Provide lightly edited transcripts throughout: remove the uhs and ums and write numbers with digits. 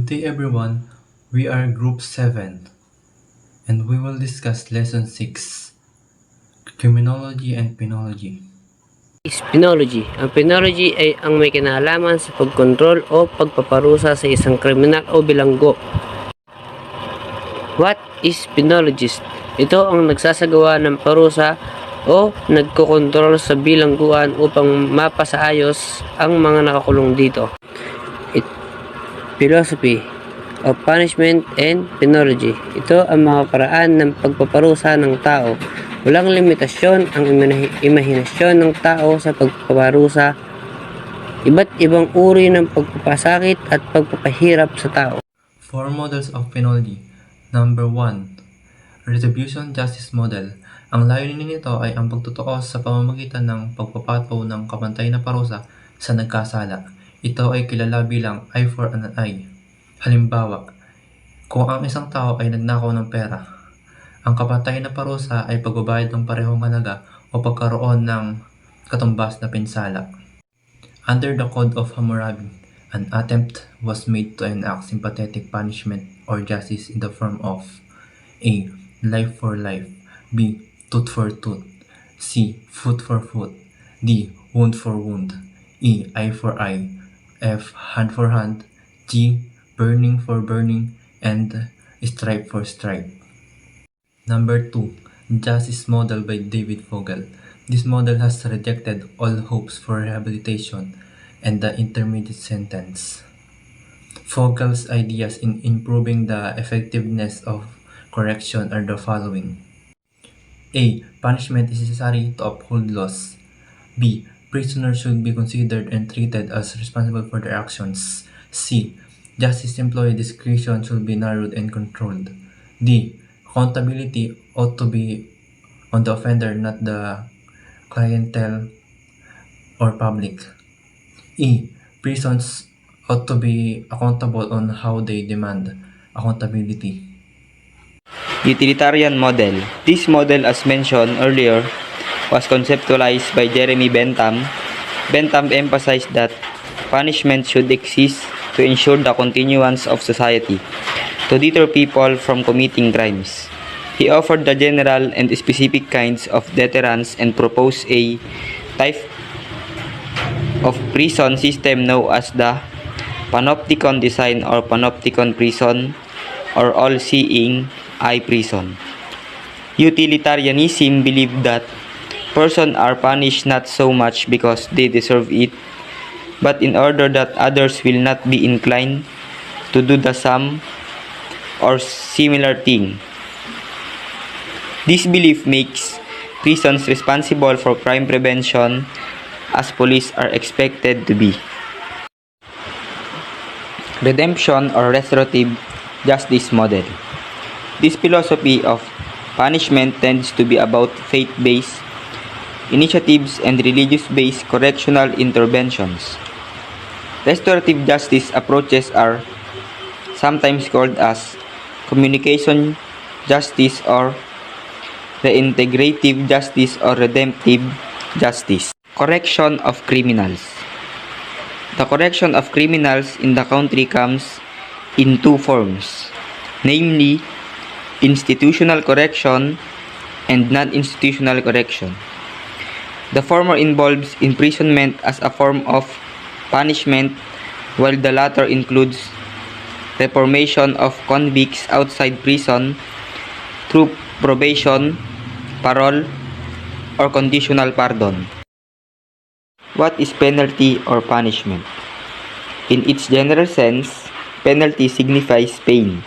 day everyone, we are Group 7 and we will discuss Lesson 6, Criminology and Penology. Penology. Ang penology ay ang may kinalaman sa pagkontrol o pagpaparusa sa isang kriminal o bilanggo. What is penologist? Ito ang nagsasagawa ng parusa o nagkokontrol sa bilangguan upang mapasaayos ang mga nakakulong dito. Philosophy of Punishment and Penology. Ito ang mga paraan ng pagpaparusa ng tao. Walang limitasyon ang imahinasyon ng tao sa pagpaparusa. Iba't ibang uri ng pagpapasakit at pagpapahirap sa tao. 4 models of penology. Number 1, Retribution Justice Model. Ang layunin nito ay ang pagtutuos sa pamamagitan ng pagpapataw ng kapantay na parusa sa nagkasala. Ito ay kilala bilang eye for an eye. Halimbawa, kung ang isang tao ay nagnakaw ng pera, ang kapantay na parusa ay pagbabayad ng parehong halaga o pagkaroon ng katumbas na pinsala. Under the Code of Hammurabi, an attempt was made to enact sympathetic punishment or justice in the form of A. Life for life, B. Tooth for tooth, C. Foot for foot, D. Wound for wound, E. Eye for eye, F. Hand for hand, G. Burning for burning, and stripe for stripe. Number 2, Justice Model by David Fogel. This model has rejected all hopes for rehabilitation and the intermediate sentence. Fogel's ideas in improving the effectiveness of correction are the following. A. Punishment is necessary to uphold laws. B. Prisoners should be considered and treated as responsible for their actions. C. Justice employee discretion should be narrowed and controlled. D. Accountability ought to be on the offender, not the clientele or public. E. Prisons ought to be accountable on how they demand accountability. Utilitarian model. This model, as mentioned earlier, was conceptualized by Jeremy Bentham. Bentham emphasized that punishment should exist to ensure the continuance of society, to deter people from committing crimes. He offered the general and specific kinds of deterrence and proposed a type of prison system known as the panopticon design or panopticon prison or all-seeing eye prison. Utilitarianism believed that persons are punished not so much because they deserve it, but in order that others will not be inclined to do the same or similar thing. This belief makes prisons responsible for crime prevention as police are expected to be. Redemption or restorative justice model. This philosophy of punishment tends to be about faith-based initiatives and religious-based correctional interventions. Restorative justice approaches are sometimes called as communication justice or reintegrative justice or redemptive justice. Correction of criminals. The correction of criminals in the country comes in two forms, namely institutional correction and non-institutional correction. The former involves imprisonment as a form of punishment, while the latter includes reformation of convicts outside prison through probation, parole, or conditional pardon. What is penalty or punishment? In its general sense, penalty signifies pain.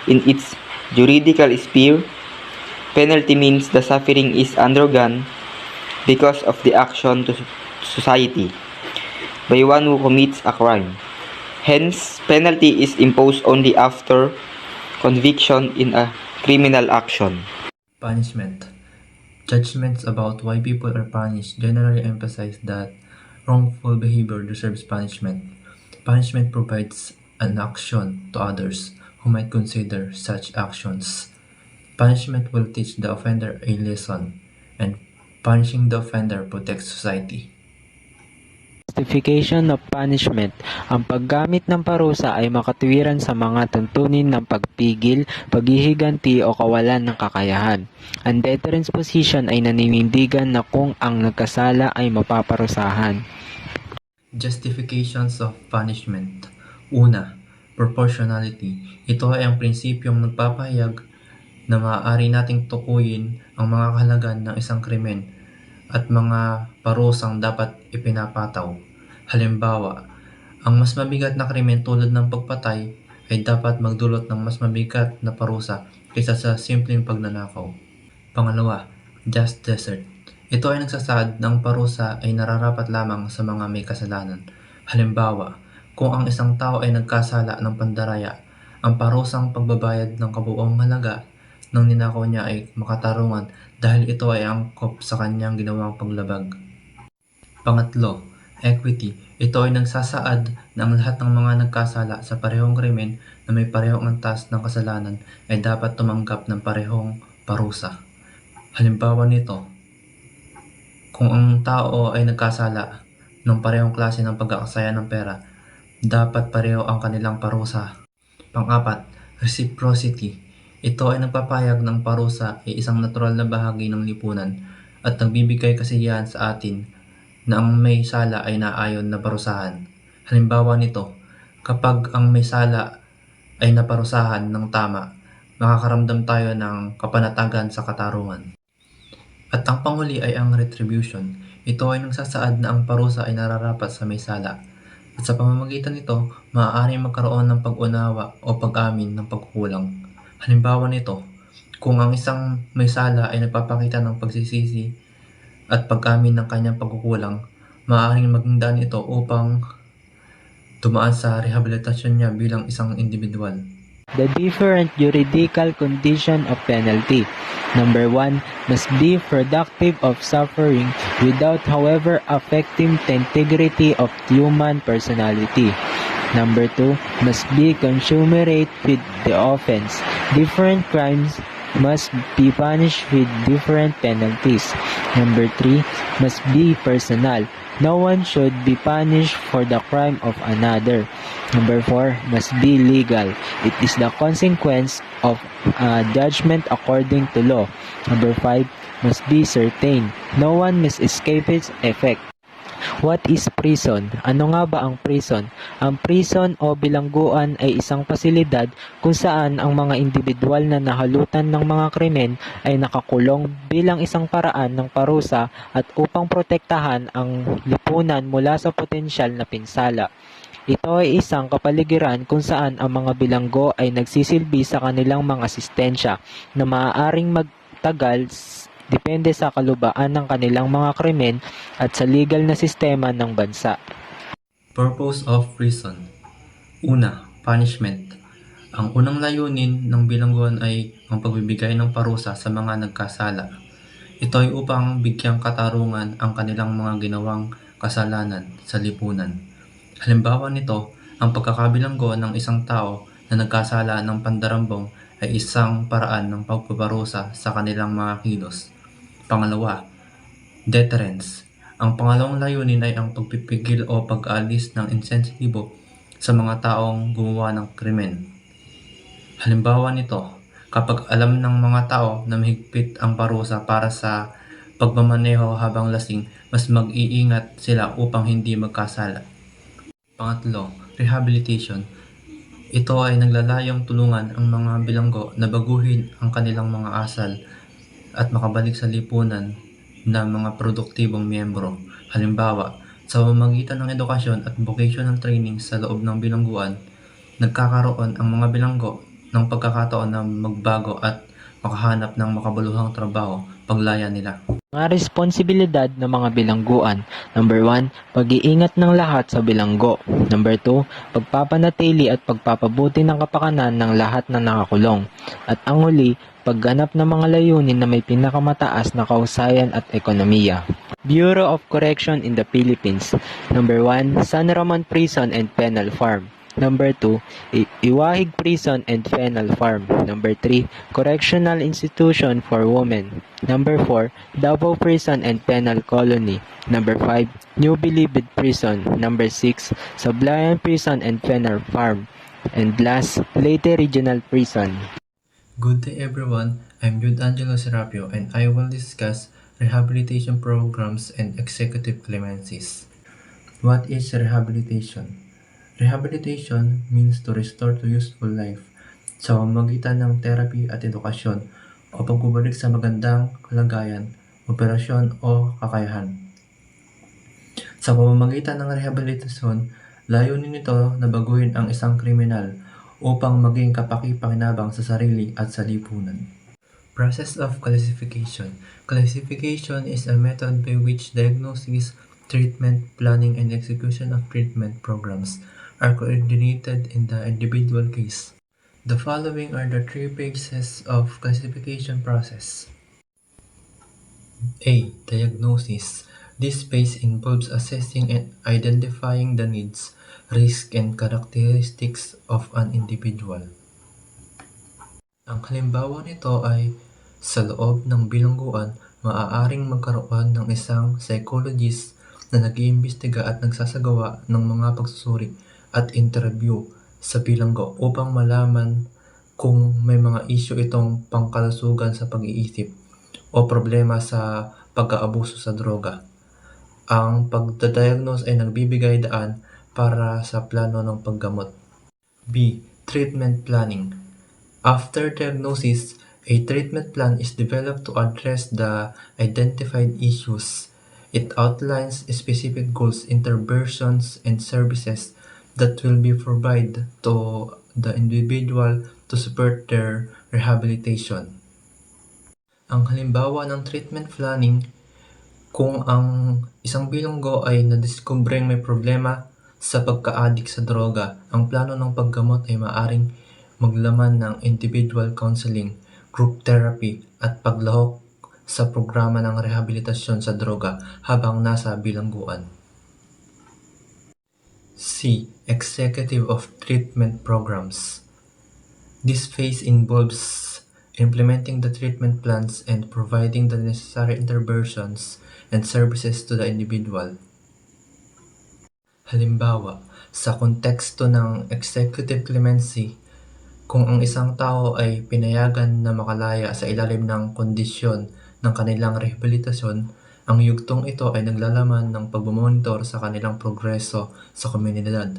In its juridical sphere, penalty means the suffering is undergone because of the action to society by one who commits a crime. Hence, penalty is imposed only after conviction in a criminal action. Punishment. Judgments about why people are punished generally emphasize that wrongful behavior deserves punishment. Punishment provides an action to others who might consider such actions. Punishment will teach the offender a lesson, and punishing the offender protects society. Justification of punishment. Ang paggamit ng parusa ay makatwiran sa mga tuntunin ng pagpigil, paghihiganti o kawalan ng kakayahan. Ang deterrence position ay naninindigan na kung ang nagkasala ay mapaparusahan. Justifications of punishment. Una, proportionality. Ito ay ang prinsipyong nagpapahayag na maaari nating tukuyin ang mga kahalagan ng isang krimen at mga parusang dapat ipinapataw. Halimbawa, ang mas mabigat na krimen tulad ng pagpatay ay dapat magdulot ng mas mabigat na parusa kaysa sa simpleng pagnanakaw. Pangalawa, just desert. Ito ay nagsasaad na ang parusa ay nararapat lamang sa mga may kasalanan. Halimbawa, kung ang isang tao ay nagkasala ng pandaraya, ang parusang pagbabayad ng kabuuang halaga ng ninakaw niya ay makatarungan dahil ito ay angkop sa kanyang ginawang paglabag. Pangatlo, equity. Ito ay nagsasaad na ang lahat ng mga nagkasala sa parehong krimen na may parehong antas ng kasalanan ay dapat tumanggap ng parehong parusa. Halimbawa nito, kung ang tao ay nagkasala ng parehong klase ng pagkakasaya ng pera, dapat pareho ang kanilang parusa. Pang-apat, reciprocity. Ito ay nagpapahayag ng parusa ay isang natural na bahagi ng lipunan at nagbibigay kasiyahan sa atin na ang may sala ay naayon na parusahan. Halimbawa nito, kapag ang may sala ay naparusahan ng tama, makakaramdam tayo ng kapanatagan sa katarungan. At ang panghuli ay ang retribution. Ito ay nagsasaad na ang parusa ay nararapat sa may sala. At sa pamamagitan nito, maaaring magkaroon ng pag-unawa o pag-amin ng pagkukulang. Halimbawa nito, kung ang isang may sala ay nagpapakita ng pagsisisi at pag-amin ng kanyang pagkukulang, maaaring maging daan ito upang dumaan sa rehabilitasyon niya bilang isang individual. The different juridical condition of penalty. Number 1, must be productive of suffering without however affecting the integrity of human personality. Number 2, must be consummate with the offense. Different crimes must be punished with different penalties. Number 3, must be personal. No one should be punished for the crime of another. Number 4, must be legal. It is the consequence of judgment according to law. Number 5, must be certain. No one must escape its effect. What is prison? Ano nga ba ang prison? Ang prison o bilangguan ay isang pasilidad kung saan ang mga individual na nahalutan ng mga krimen ay nakakulong bilang isang paraan ng parusa at upang protektahan ang lipunan mula sa potensyal na pinsala. Ito ay isang kapaligiran kung saan ang mga bilanggo ay nagsisilbi sa kanilang mga asistensya na maaaring magtagal depende sa kalubaan ng kanilang mga krimen at sa legal na sistema ng bansa. Purpose of prison. Una, punishment. Ang unang layunin ng bilangguan ay ang pagbibigay ng parusa sa mga nagkasala. Ito ay upang bigyang katarungan ang kanilang mga ginawang kasalanan sa lipunan. Halimbawa nito, ang pagkakabilanggo ng isang tao na nagkasala ng pandarambong ay isang paraan ng pagpaparusa sa kanilang mga kilos. Pangalawa, deterrence. Ang pangalawang layunin ay ang pagpipigil o pag-alis ng insensitibo sa mga taong gumawa ng krimen. Halimbawa nito, kapag alam ng mga tao na mahigpit ang parusa para sa pagmamaneho habang lasing, mas mag-iingat sila upang hindi magkasala. Pangatlo, rehabilitation. Ito ay naglalayong tulungan ang mga bilanggo na baguhin ang kanilang mga asal at makabalik sa lipunan na mga produktibong miyembro. Halimbawa, sa pamamagitan ng edukasyon at vocational training sa loob ng bilangguan, nagkakaroon ang mga bilanggo ng pagkakataon na magbago at makahanap ng makabuluhang trabaho paglaya nila. Mga responsibilidad ng mga bilangguan. Number 1, pag-iingat ng lahat sa bilanggo. Number 2, pagpapanatili at pagpapabuti ng kapakanan ng lahat na nakakulong. At ang huli, pagganap ng mga layunin na may pinakamataas na kahusayan at ekonomiya. Bureau of Correction in the Philippines. Number 1, San Ramon Prison and Penal Farm. Number 2, Iwahig Prison and Penal Farm. Number 3, Correctional Institution for Women. Number 4, Davao Prison and Penal Colony. Number 5, New Bilibid Prison. Number 6, Sablayan Prison and Penal Farm. And last, Leyte Regional Prison. Good day everyone, I'm Jude Angelo Serapio and I will discuss rehabilitation programs and executive clemencies. What is rehabilitation? Rehabilitation means to restore to useful life sa pamamagitan ng therapy at edukasyon o pagbabalik sa magandang kalagayan, operasyon o kakayahan. Sa pamamagitan ng rehabilitasyon, layunin nito na baguhin ang isang kriminal upang maging kapaki-pakinabang sa sarili at sa lipunan. Process of classification. Classification is a method by which diagnosis, treatment, planning, and execution of treatment programs are coordinated in the individual case. The following are the 3 phases of classification process. A. Diagnosis. This phase involves assessing and identifying the needs, risks, and characteristics of an individual. Ang halimbawa nito ay sa loob ng bilangguan, maaaring magkaroon ng isang psychologist na nag-iimbestiga at nagsasagawa ng mga pagsusuri at interview sa bilanggo upang malaman kung may mga isyu itong pangkalusugan sa pag-iisip o problema sa pag-aabuso sa droga. Ang pagdadiagnose ay nagbibigay daan para sa plano ng paggamot. B. Treatment planning. After diagnosis, a treatment plan is developed to address the identified issues. It outlines specific goals, interventions, and services that will be provided to the individual to support their rehabilitation. Ang halimbawa ng treatment planning, kung ang isang bilanggo ay nadiskubreng may problema sa pagka-addict sa droga, ang plano ng paggamot ay maaaring maglaman ng individual counseling, group therapy, at paglahok sa programa ng rehabilitasyon sa droga habang nasa bilangguan. C. Executive of treatment programs. This phase involves implementing the treatment plans and providing the necessary interventions and services to the individual. Halimbawa, sa konteksto ng executive clemency, kung ang isang tao ay pinayagan na makalaya sa ilalim ng kondisyon ng kanilang rehabilitasyon, ang yugtong ito ay naglalaman ng pagmamonitor sa kanilang progreso sa komunidad.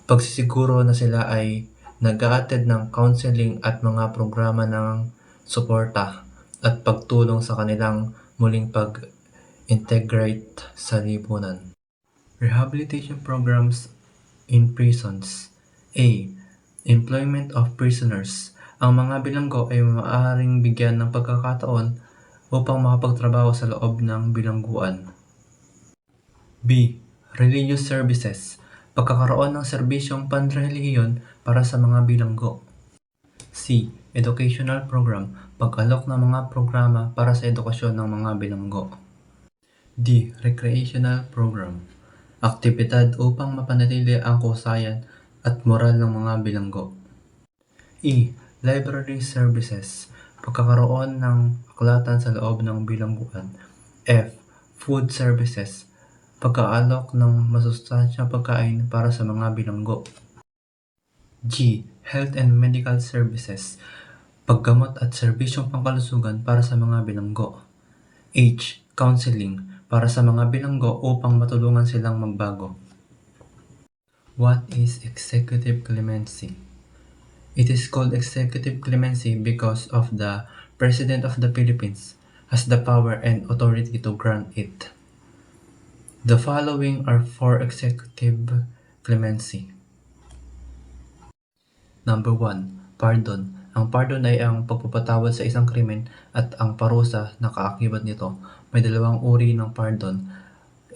Pagsisiguro na sila ay nag-a-attend ng counseling at mga programa ng suporta at pagtulong sa kanilang muling pag-integrate sa lipunan. Rehabilitation programs in prisons. A. Employment of prisoners. Ang mga bilanggo ay maaaring bigyan ng pagkakataon upang makapagtrabaho sa loob ng bilangguan. B. Religious services. Pagkakaroon ng serbisyong panrelihiyon para sa mga bilanggo. C. Educational program. Pag-alok ng mga programa para sa edukasyon ng mga bilanggo. D. Recreational program. Aktibidad upang mapanatili ang kahusayan at moral ng mga bilanggo. E. Library services. Pagkakaroon ng aklatan sa loob ng bilangguan. F. Food services. Pagkaalok ng masustansyang pagkain para sa mga bilanggo. G. Health and medical services. Paggamot at serbisyong pangkalusugan para sa mga bilanggo. H. Counseling. Para sa mga bilanggo upang matulungan silang magbago. What is executive clemency? It is called executive clemency because of the President of the Philippines has the power and authority to grant it. The following are 4 executive clemency. Number 1. Pardon. Ang pardon ay ang pagpapatawad sa isang krimen at ang parusa na kaakibat nito. May 2 uri ng pardon.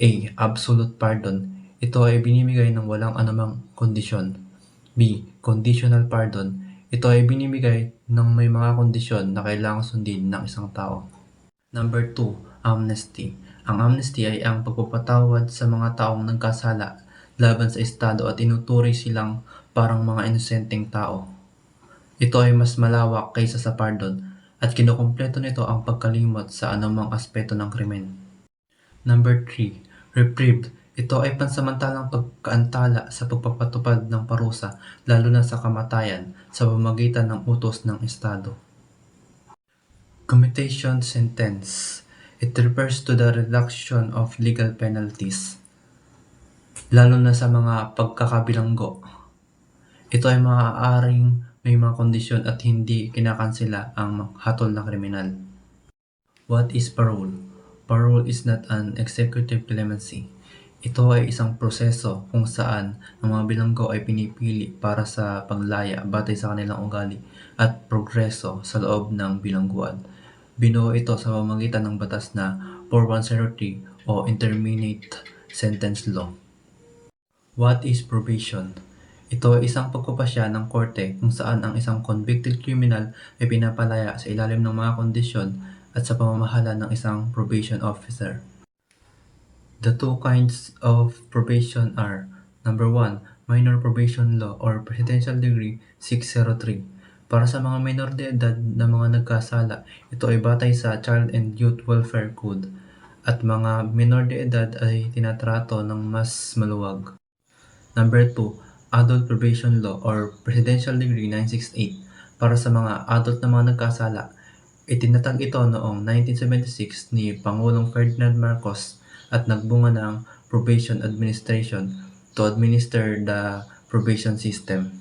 A. Absolute pardon. Ito ay binibigay ng walang anumang kondisyon. B. Conditional pardon. Ito ay binibigay ng may mga kondisyon na kailangang sundin ng isang tao. Number 2. Amnesty. Ang amnesty ay ang pagpapatawad sa mga taong nagkasala laban sa Estado at inuturi silang parang mga inosenteng tao. Ito ay mas malawak kaysa sa pardon at kinukumpleto nito ang pagkalimot sa anumang aspeto ng krimen. Number 3. Reprieve. Ito ay pansamantalang pagkaantala sa pagpapatupad ng parusa lalo na sa kamatayan sa pamamagitan ng utos ng Estado. Commutation sentence. It refers to the reduction of legal penalties, lalo na sa mga pagkakabilanggo. Ito ay maaaring may mga kondisyon at hindi kinakansela ang hatol na kriminal. What is parole? Parole is not an executive clemency. Ito ay isang proseso kung saan ang mga bilanggo ay pinipili para sa paglaya batay sa kanilang ugali at progreso sa loob ng bilangguan. Binuo ito sa pamamagitan ng batas na 4103 o Intermediate Sentence Law. What is probation? Ito ay isang pagpapasya ng korte kung saan ang isang convicted criminal ay pinapalaya sa ilalim ng mga kondisyon at sa pamamahala ng isang probation officer. The two kinds of probation are: number 1, minor probation law or Presidential Decree 603. Para sa mga minor de edad na mga nagkasala, ito ay batay sa Child and Youth Welfare Code at mga minor de edad ay tinatrato ng mas maluwag. Number 2, adult probation law or Presidential Decree 968. Para sa mga adult na mga nagkasala, itinatag ito noong 1976 ni Pangulong Ferdinand Marcos at nagbunga ng Probation Administration to administer the probation system.